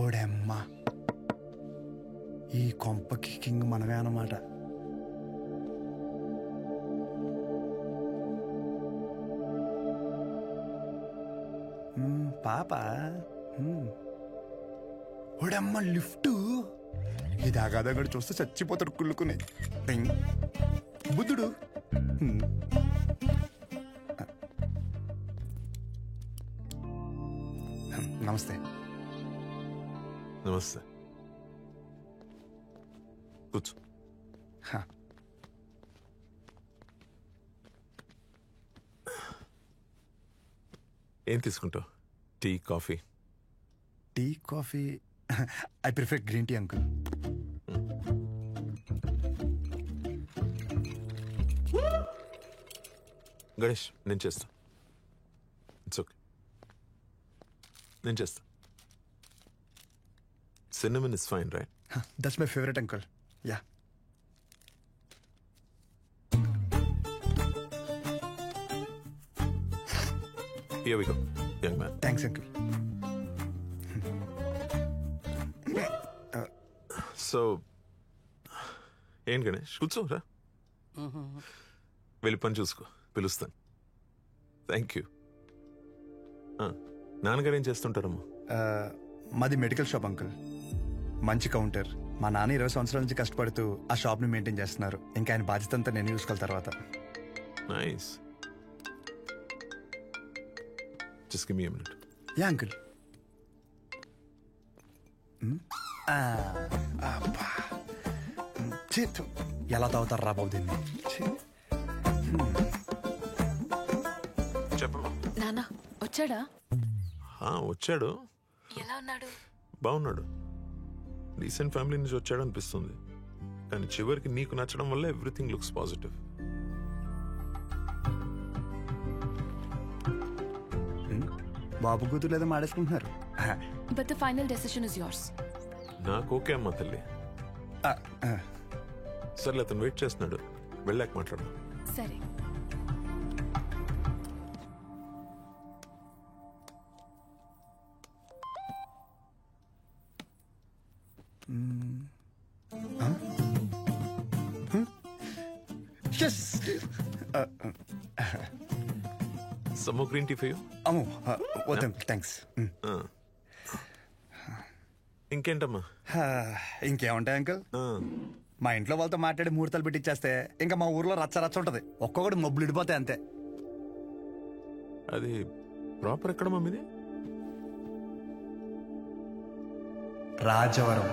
ఓడమ్మా, ఈ కొంపకి కింగ్ మనమే అన్నమాట. పాప ఓడమ్మ లిఫ్ట్. ఇది ఆగాదగడు చూస్తే చచ్చిపోతాడు కుళ్ళుకుని. బుద్ధుడు. నమస్తే. నమస్తే, కూర్చో. ఏం తీసుకుంటావు? Tea, coffee? Tea, coffee I prefer green tea uncle. Ganesh, నేను చేస్తా. ఇట్స్ ఓకే, నేను చేస్తా. Cinnamon is fine, right? That's my favourite uncle. Yeah. Here we go, young man. Thanks, uncle. So ఏం గణేష్, కూర్చోరా. వెళ్ళి పని చూసుకో, పిలుస్తాను. Thank you. నాన్నగారు ఏం చేస్తుంటారమ్మా? మాది మెడికల్ షాప్ అంకుల్. మంచి కౌంటర్. మా నాన్న 20 సంవత్సరాల నుంచి కష్టపడుతూ ఆ షాప్ని మెయింటైన్ చేస్తున్నారు. ఇంకా ఆయన బాధ్యత అంతా నేను చూసుకోవాలి తర్వాత. Nice. Just give me a minute. Yeah, uncle. ఎలా తాగుతారు రా బాబు దీన్ని? చెప్పమ్మా. నాన్న వచ్చాడా? వచ్చాడు. ఎలా ఉన్నాడు? బాగున్నాడు. రీసెంట్ ఫ్యామిలీ నుంచి వచ్చాడు అనిపిస్తుంది, కానీ చివరికి నీకు నచ్చడం వల్ల ఎవ్రీథింగ్ లుక్స్ పాజిటివ్. బాబు కూతురు లేదా మాడేసుకుంటున్నారు. But the final decision is yours. నాకు ఓకే అమ్మా తల్లి. సర్లే, అతను వెయిట్ చేస్తున్నాడు, వెళ్ళాక మాట్లాడు. సరే. Some more green tea for you? అమ్మో వద్దాం, థ్యాంక్స్. ఇంకేంటమ్మా? ఇంకేముంటాయి అంకుల్, మా ఇంట్లో వాళ్ళతో మాట్లాడి ముహూర్తాలు పెట్టిచ్చేస్తే ఇంకా మా ఊర్లో రచ్చ రచ్చ ఉంటది. ఒక్కొక్కటి మబ్బులు ఇడిపోతాయి అంతే. అది ప్రాపర్ ఎక్కడమ్మా మీది? రాజవరం.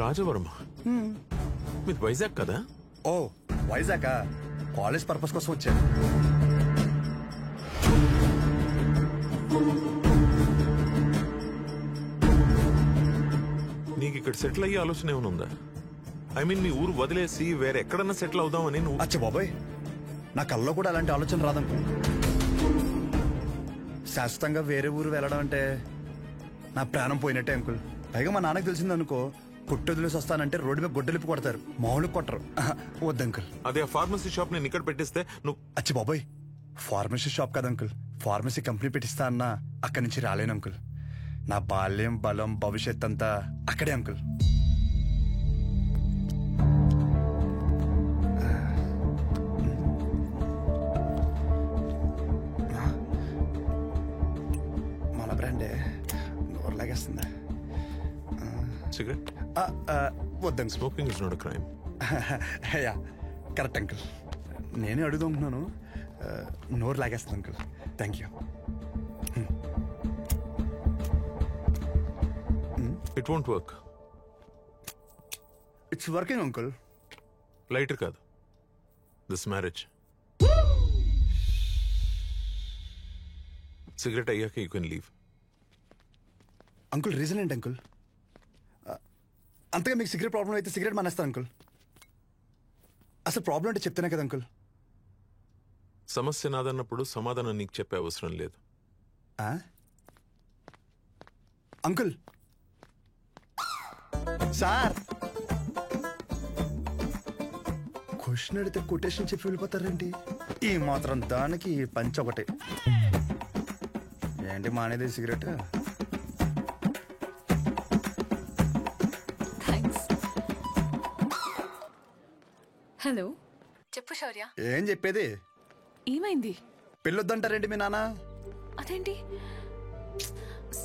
రాజవరమా? మీది వైజాగ్ కదా? ఓ వైజాగ్, కాలేజ్ పర్పస్ కోసం వచ్చాను. నీకు ఇక్కడ సెటిల్ అయ్యే ఆలోచన ఏమైనా ఉందా? ఐ మీన్, మీ ఊరు వదిలేసి వేరే ఎక్కడన్నా సెటిల్ అవుదామని నువ్వు? అచ్చా బాబాయ్, నా కల్లో కూడా అలాంటి ఆలోచన రాదనుకో. శాశ్వతంగా వేరే ఊరు వెళ్ళడం అంటే నా ప్రాణం పోయినట్టే అంకుల్. పైగా మా నాన్నకు తెలిసిందనుకో, కొట్టు వదిలేసి వస్తానంటే రోడ్డు మీద గొడ్డలిప్పి కొడతారు, మామూలు కొట్టరు. వద్దు అంకుల్. అదే ఆ ఫార్మసీ షాప్ నేను ఇక్కడ పెట్టిస్తే నువ్వు? అచ్చి బాబాయ్, ఫార్మసీ షాప్ కదా అంకుల్, ఫార్మసీ కంపెనీ పెట్టిస్తా అన్నా అక్కడి నుంచి రాలేను అంకుల్. నా బాల్యం, బలం, భవిష్యత్ అంతా అక్కడే అంకుల్. మన బ్రాండే నోరు లాగేస్తుందా? సిగరెట్? వద్దండి. Smoking is not a crime. Ya correct uncle. నేనే అడుగుతున్నాను. నోరు లాగేస్తుంది uncle. Thank you. It won't work. It's working uncle. Lighter కాదు, దిస్ మ్యారేజ్. సిగరెట్ అయ్యాక you can leave. Uncle reason ఏంటి అంకుల్? అంతగా మీకు సిగరెట్ ప్రాబ్లం అయితే సిగరెట్ మానేస్తాను అంకుల్. అసలు ప్రాబ్లం అంటే చెప్తేనే కదా అంకుల్. సమస్య నాదన్నప్పుడు సమాధానం నీకు చెప్పే అవసరం లేదు. అంకుల్ సార్ క్వశ్చన్ అడిగితే కొటేషన్ చెప్పి వెళ్ళిపోతారేంటి? ఈ మాత్రం దానికి ఈ పంచ్ ఒకటి. ఏంటి మానేది సిగరెట్? థ్యాంక్స్. హలో, చెప్పు శౌర్య. ఏం చెప్పేది? ఏమైంది? పెళ్ళొద్దంటారేంటి మీ నాన్న? అదేంటి?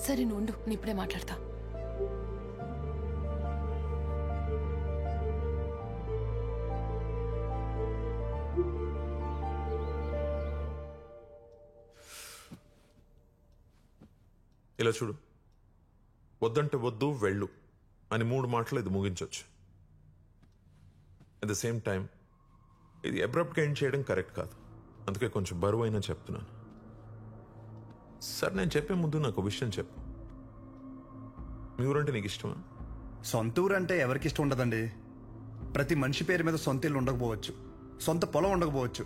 సరే నువ్వు ఉండు, నేను ఇప్పుడే మాట్లాడతా. ఇలా చూడు, వద్దంటే వద్దు వెళ్ళు అని 3 మాటలు ఇది ముగించవచ్చు. అట్ ద సేమ్ టైం ఇది అబ్రప్ట్గా ఎండ్ చేయడం కరెక్ట్ కాదు. అందుకే కొంచెం బరువు అయినా చెప్తున్నాను. సార్, నేను చెప్పే ముందు నాకు విషయం చెప్పు. మీ ఊరంటే నీకు ఇష్టమా? సొంత ఊరు అంటే ఎవరికి ఇష్టం ఉండదండి. ప్రతి మనిషి పేరు మీద సొంత ఇల్లు ఉండకపోవచ్చు, సొంత పొలం ఉండకపోవచ్చు,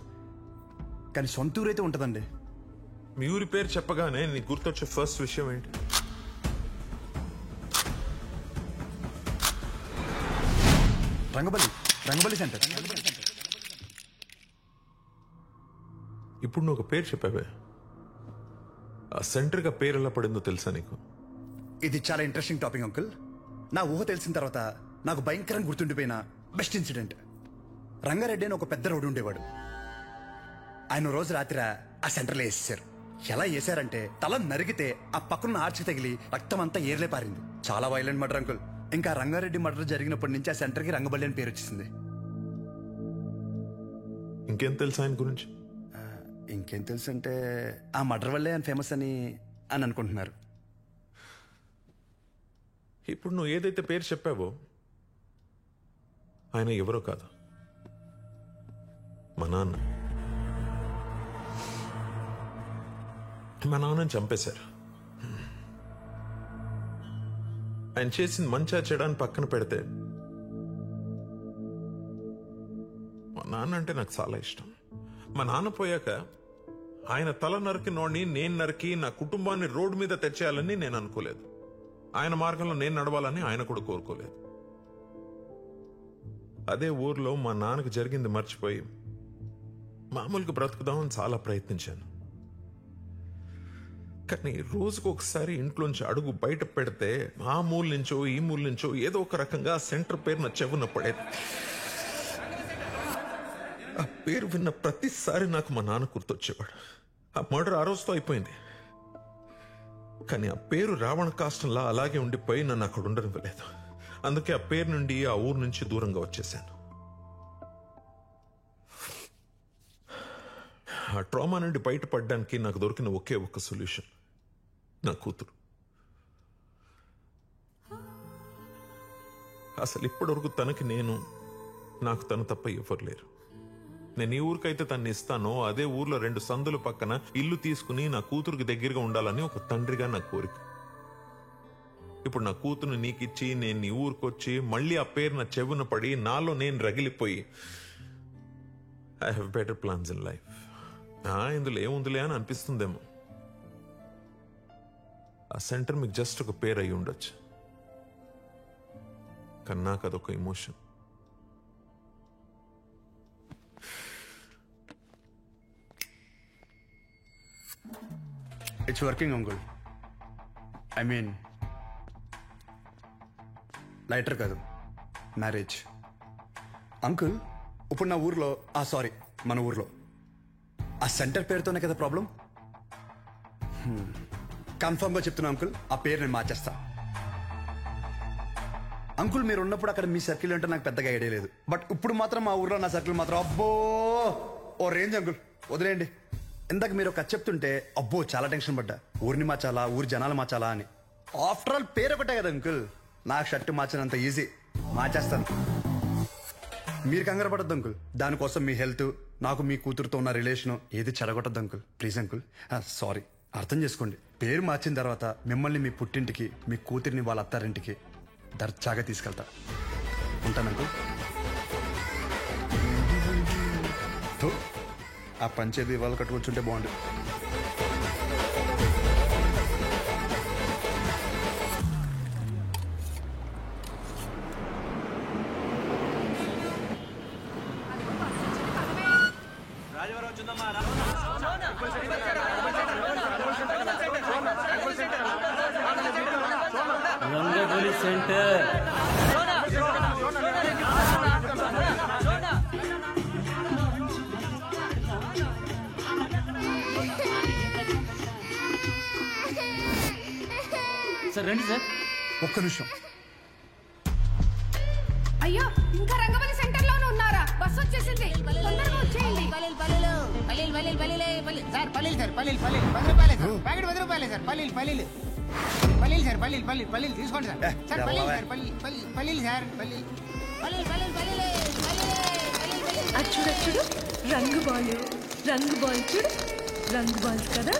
కానీ సొంత ఊరు అయితే ఉంటుందండి. మీ ఊరి పేరు చెప్పగానే నీకు గుర్తొచ్చే ఫస్ట్ విషయం ఏంటి? రంగబలి సెంటర్. ఇప్పుడు నువ్వు ఒక పేరు చెప్పావే, ఆ సెంటర్గా పేరు ఎలా పడిందో తెలుసా నీకు? ఇది చాలా ఇంట్రెస్టింగ్ టాపిక్ అంకుల్. నా ఊహ తెలిసిన తర్వాత నాకు భయంకరంగా గుర్తుండిపోయిన బెస్ట్ ఇన్సిడెంట్. రంగారెడ్డి అని ఒక పెద్ద రోడ్డు ఉండేవాడు. ఆయన రోజు రాత్రి ఆ సెంటర్లో వేసేసారు. ఎలా వేసారంటే తల నరిగితే ఆ పక్కన ఆర్చి తగిలి రక్తం అంతా ఏర్లే పారింది. చాలా వైలెంట్ మర్డర్ అంకుల్. ఇంకా రంగారెడ్డి మర్డర్ జరిగినప్పటి నుంచి ఆ సెంటర్కి రంగబల్లి అని పేరు వచ్చేసింది. ఇంకేం తెలుసా ఆయన గురించి? ఇంకేం తెలుసు అంటే ఆ మర్డర్ వల్లే ఆయన ఫేమస్ అని అనుకుంటున్నారు. ఇప్పుడు నువ్వు ఏదైతే పేరు చెప్పావో ఆయన ఎవరో కాదు, మా నాన్న. మా నాన్నని చంపేశారు. ఆయన చేసింది మంచా చెడాన్ని పక్కన పెడితే మా నాన్న అంటే నాకు చాలా ఇష్టం. మా నాన్న పోయాక ఆయన తల నరికినోడిని నేను నరికి నా కుటుంబాన్ని రోడ్డు మీద తెచ్చేయాలని నేను అనుకోలేదు. ఆయన మార్గంలో నేను నడవాలని ఆయన కూడా కోరుకోలేదు. అదే ఊర్లో మా నాన్నకు జరిగింది మర్చిపోయి మామూలుగా బ్రతుకుదామని చాలా ప్రయత్నించాను. కానీ రోజుకు ఒకసారి ఇంట్లోంచి అడుగు బయట పెడితే ఆ మూల నుంచో ఈ మూల నుంచో ఏదో ఒక రకంగా సెంటర్ పేరు నా చెవున పడేది. ఆ పేరు విన్న ప్రతిసారి నాకు మా నాన్న గుర్తొచ్చేవాడు. ఆ మర్డర్ ఆ రోజుతో అయిపోయింది, కానీ ఆ పేరు రావణ కాష్టంలా అలాగే ఉండిపోయి నన్ను అక్కడ ఉండనివ్వలేదు. అందుకే ఆ పేరు నుండి ఆ ఊరు నుంచి దూరంగా వచ్చేసాను. ఆ ట్రామా నుండి బయటపడడానికి నాకు దొరికిన ఒకే ఒక్క సొల్యూషన్ నా కూతురు. అసలు ఇప్పటివరకు తనకి నాకు తను తప్ప ఎవరు లేరు. నేను ఈ ఊరికైతే తన్ని ఇస్తానో అదే ఊర్లో 2 సందుల పక్కన ఇల్లు తీసుకుని నా కూతురికి దగ్గరగా ఉండాలని ఒక తండ్రిగా నా కోరిక. ఇప్పుడు నా కూతురుని నీకిచ్చి నేను నీ ఊరికొచ్చి మళ్ళీ ఆ పేరు నా చెవున పడి నాలో నేను రగిలిపోయి I have better plans in life. ఇందులో ఏముందిలే అని అనిపిస్తుందేమో. ఆ సెంటర్ మీకు జస్ట్ ఒక పేరు అయి ఉండొచ్చు, కానీ నాకు అదొక emotion. It's working uncle. I mean lighter కాదు, మ్యారేజ్. అంకుల్ ఇప్పుడు నా ఊర్లో మన ఊర్లో ఆ సెంటర్ పేరుతోనే కదా ప్రాబ్లం. కన్ఫర్మ్గా చెప్తున్నా అంకుల్, ఆ పేరు నేను మార్చేస్తా. అంకుల్ మీరు ఉన్నప్పుడు అక్కడ మీ సర్కిల్ అంటే నాకు పెద్దగా ఐడియా లేదు, బట్ ఇప్పుడు మాత్రం మా ఊర్లో నా సర్కిల్ మాత్రం అబ్బో ఓ రేంజ్ అంకుల్. వదిలేయండి. ఇందాక మీరు ఒక చెప్తుంటే అబ్బో చాలా టెన్షన్ పడ్డా. ఊరిని మార్చాలా, ఊరి జనాలు మార్చాలా అని. ఆఫ్టర్ ఆల్ పేరు ఒకటే కదా అంకుల్. నా షర్ట్ మార్చినంత ఈజీ, మార్చేస్తాను. మీరు కంగారు పడద్దు అంకుల్. దానికోసం మీ హెల్త్, నాకు మీ కూతురుతో ఉన్న రిలేషన్ ఏది చెడగొట్టద్దు అంకుల్. Please uncle. సారీ, అర్థం చేసుకోండి. పేరు మార్చిన తర్వాత మిమ్మల్ని మీ పుట్టింటికి, మీ కూతురిని వాళ్ళ అత్తారింటికి దర్జాగా తీసుకెళ్తా. ఉంటాను అంకుల్. ఆ పంచేది వాళ్ళు కట్టుకొచ్చుంటే బాగుండు. రంగబలి సెంటర్. సార్ రండి సార్. ఒక్క నిమిషం. అయ్యో ఇంకా రంగబలి సెంటర్ లోనే ఉన్నారా? బస్ వచ్చేసింది, తొందరగా వచ్చేయండి. సార్ పల్లీలు సార్ పల్లీలు 10 రూపాయలే సార్, ప్యాకెట్ 10 రూపాయలే సార్. పల్లీలు సార్ పల్లీలు తీసుకోండి సార్. సార్ పల్లీలు సార్ పల్లీలు సార్ పల్లీలు. చూడు చూడు, రంగు బాల్ చూడు, రంగు బాల్స్ కదా.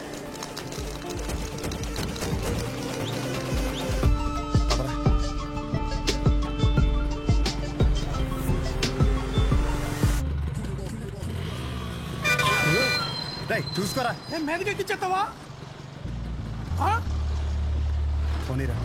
చూసుకోరా, మీదకి ఎక్కిచ్చేస్తావా? పోనీరా.